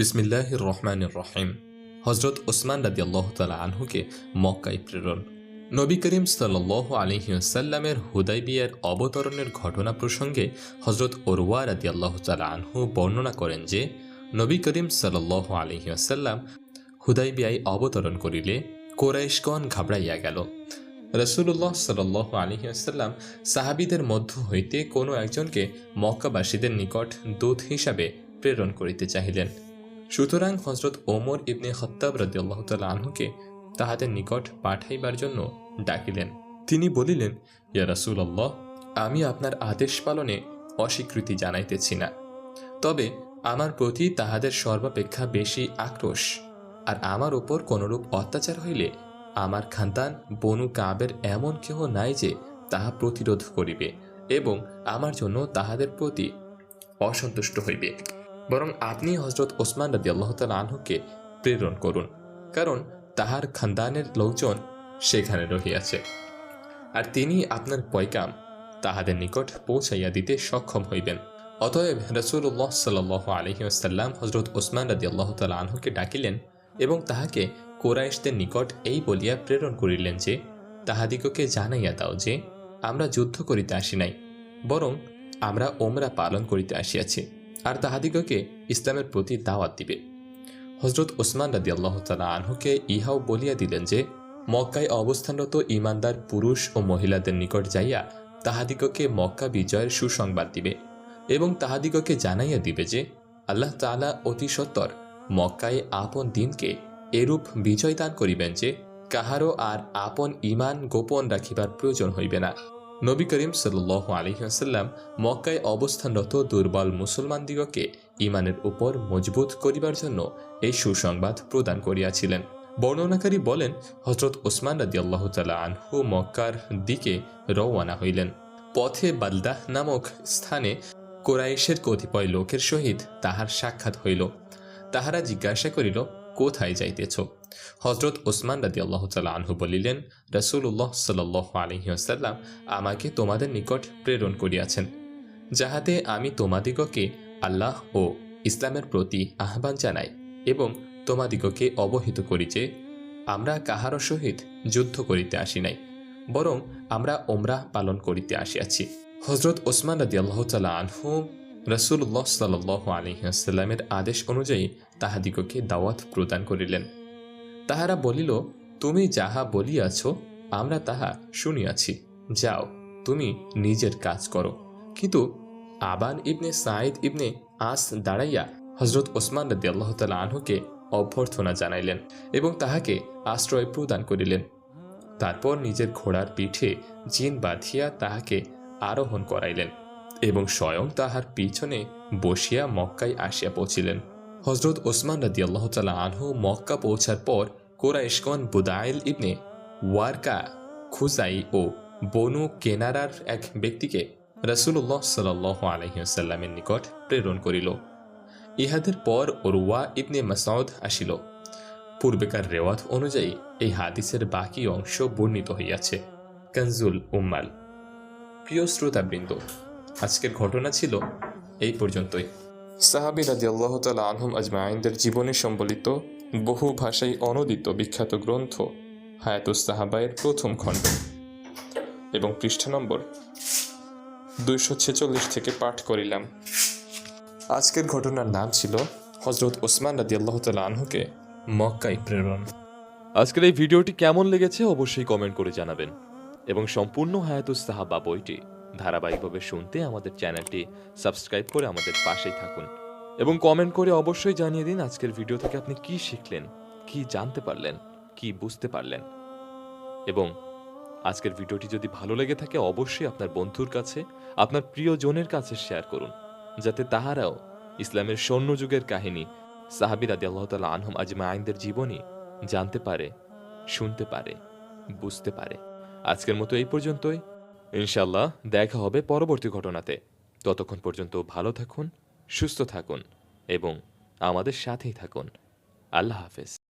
বিসমিল্লাহির রহমানির রহিম। হজরত ওসমান রাদিয়াল্লাহু তাআলা আনহুকে মক্কায় প্রেরণ। নবী করিম সাল্লাল্লাহু আলাইহি ওয়াসাল্লামের হুদাইবিয়ার অবতরণের ঘটনা প্রসঙ্গে হজরত উরওয়া রাদিয়াল্লাহু তাআলা আনহু বর্ণনা করেন যে নবী করিম সাল্লাল্লাহু আলাইহি ওয়াসাল্লাম হুদাইবিয়ায় অবতরণ করিলে কুরাইশগণ ঘাবড়াইয়া গেল। রাসূলুল্লাহ সাল্লাল্লাহু আলাইহি ওয়াসাল্লাম সাহাবীদের মধ্য হইতে কোনো একজনকে মক্কাবাসীদের নিকট দূত হিসাবে প্রেরণ করিতে চাহিলেন। সুতরাং হজরত ওমর ইবনে খাত্তাব রাদিয়াল্লাহু তাআলা আনহুকে তাহাদের নিকট পাঠাইবার জন্য ডাকিলেন। তিনি বলিলেন, ইয়া রাসূলুল্লাহ, আমি আপনার আদেশ পালনে অস্বীকৃতি জানাইতেছি না, তবে আমার প্রতি তাহাদের সর্বাপেক্ষা বেশি আক্রোশ, আর আমার উপর কোনরূপ অত্যাচার হইলে আমার খানদান বনু কাবের এমন কেহ নাই যে তাহা প্রতিরোধ করিবে এবং আমার জন্য তাহাদের প্রতি অসন্তুষ্ট হইবে। বরং আপনি হজরত ওসমান রাদিয়াল্লাহু তাআলা আনহুকে প্রেরণ করুন, কারণ তাহার খানদানের লোকজন সেখানে রহিয়াছে, আর তিনি আপনার পয়গাম তাহাদের নিকট পৌঁছাইয়া দিতে সক্ষম হইবেন। অতএব রাসূলুল্লাহ সাল্লাল্লাহু আলাইহি ওয়াসাল্লাম হজরত ওসমান রাদিয়াল্লাহু তাআলা আনহুকে ডাকিলেন এবং তাহাকে কুরাইশদের নিকট এই বলিয়া প্রেরণ করিলেন যে, তাহাদিগকে জানাইয়া দাও যে আমরা যুদ্ধ করিতে আসি নাই, বরং আমরা ওমরা পালন করিতে আসিয়াছি, আর তাহাদিগকে ইসলামের প্রতি দাওয়াত দিবে। হজরত ওসমান রাদিয়াল্লাহু তাআলা আনহুকে ইহাও বলিয়া দিলেন যে, মক্কায় অবস্থানরত ঈমানদার পুরুষ ও মহিলাদের নিকট যাইয়া তাহাদিগকে মক্কা বিজয়ের সুসংবাদ দিবে এবং তাহাদিগকে জানাইয়া দিবে যে আল্লাহ তাআলা অতি সত্বর মক্কায় আপন দিনকে এরূপ বিজয় দান করিবেন যে কাহারও আর আপন ঈমান গোপন রাখিবার প্রয়োজন হইবে না। নবী করিম সাল্লাল্লাহু আলাইহি ওয়াসাল্লাম মক্কায় অবস্থানরত দুর্বল মুসলমানদিগকে ঈমানের উপর মজবুত করিবার জন্য এই সুসংবাদ প্রদান করিয়াছিলেন। বর্ণনাকারী বলেন, হযরত ওসমান রাদিয়াল্লাহু তাআলা আনহু মক্কার দিকে রওয়ানা হইলেন। পথে বালদাহ নামক স্থানে কুরাইশের কতিপয় লোকের সহিত তাহার সাক্ষাৎ হইল। তাহারা জিজ্ঞাসা করিল, কোথায় যাইতেছ? হজরত ওসমান রাদিয়াল্লাহু তাআলা আনহু বলিলেন, রাসূলুল্লাহ সাল্লাল্লাহু আলাইহি ওয়াসাল্লাম আমাকে তোমাদের নিকট প্রেরণ করিয়াছেন, যাহাতে আমি তোমাদিগকে আল্লাহ ও ইসলামের প্রতি আহ্বান জানাই এবং তোমাদিগকে অবহিত করি যে আমরা কাহারও সহিত যুদ্ধ করিতে আসি নাই, বরং আমরা ওমরাহ পালন করিতে আসিয়াছি। হজরত ওসমান রাদিয়াল্লাহু তাআলা আনহু রাসূলুল্লাহ সাল্লাল্লাহু আলাইহি ওয়াসাল্লামের আদেশ অনুযায়ী তাহাদিগকে দাওয়াত প্রদান করিলেন। তাহারা বলিল, তুমি যাহা বলিয়াছ আমরা তাহা শুনিয়াছি, যাও তুমি নিজের কাজ করো। কিন্তু আবান ইবনে সাঈদ ইবনে আস দাঁড়াইয়া হজরত ওসমান রাদিয়াল্লাহু তাআলা আনহুকে অভ্যর্থনা জানাইলেন এবং তাহাকে আশ্রয় প্রদান করিলেন। তারপর নিজের ঘোড়ার পিঠে জিন বাঁধিয়া তাহাকে আরোহণ করাইলেন এবং স্বয়ং তাহার পিছনে বসিয়া মক্কায় আসিয়া পৌঁছিলেন। হজরত ওসমান রাদিয়াল্লাহু তাআলা আনহু মক্কা পৌঁছার পর কুরাইশগণ বুদাইল ইবনে ওয়ারকা, খুজাই ও বনু কেনারার এক ব্যক্তিকে রাসূলুল্লাহ সাল্লাল্লাহু আলাইহি ওয়াসাল্লামের নিকট প্রেরণ করিল। ইহাদের পর উরওয়া ইবনে মাসউদ আসিল। পূর্বেকার রেওয়াত অনুযায়ী এই হাদিসের বাকি অংশ বর্ণিত হইয়াছে। কানজুল উম্মাল। প্রিয় শ্রোতাবৃন্দ, আজকের ঘটনা ছিল এই পর্যন্তই। সাহাবী রাদিয়াল্লাহু তাআলা আনহুম আজমাইনদের জীবনে সম্বলিত বহু ভাষায় অনূদিত বিখ্যাত গ্রন্থ হায়াতুস সাহাবায়ের প্রথম খণ্ড এবং পৃষ্ঠা নম্বর 246 থেকে পাঠ করিলাম। আজকের ঘটনার নাম ছিল হযরত ওসমান রাদিয়াল্লাহু তাআলা আনহুকে মক্কায় প্রেরণ। আজকের এই ভিডিওটি কেমন লেগেছে অবশ্যই কমেন্ট করে জানাবেন এবং সম্পূর্ণ হায়াতুস সাহাবা বইটি ধারাবাহিকভাবে শুনতে আমাদের চ্যানেলটি সাবস্ক্রাইব করে আমাদের পাশেই থাকুন এবং কমেন্ট করে অবশ্যই জানিয়ে দিন আজকের ভিডিও থেকে আপনি কি শিখলেন, কি জানতে পারলেন, কি বুঝতে পারলেন। এবং আজকের ভিডিওটি যদি ভালো লেগে থাকে অবশ্যই আপনার বন্ধুর কাছে, আপনার প্রিয়জনের কাছে শেয়ার করুন, যাতে তাহারাও ইসলামের স্বর্ণযুগের কাহিনী সাহাবী রাদিয়াল্লাহু তাআলা আনহুম আজমাইনদের জীবনী জানতে পারে, শুনতে পারে, বুঝতে পারে। আজকের মতো এই পর্যন্তই। ইনশাআল্লাহ দেখা হবে পরবর্তী ঘটনাতে। ততক্ষণ পর্যন্ত ভালো থাকুন, সুস্থ থাকুন এবং আমাদের সাথেই থাকুন। আল্লাহ হাফেজ।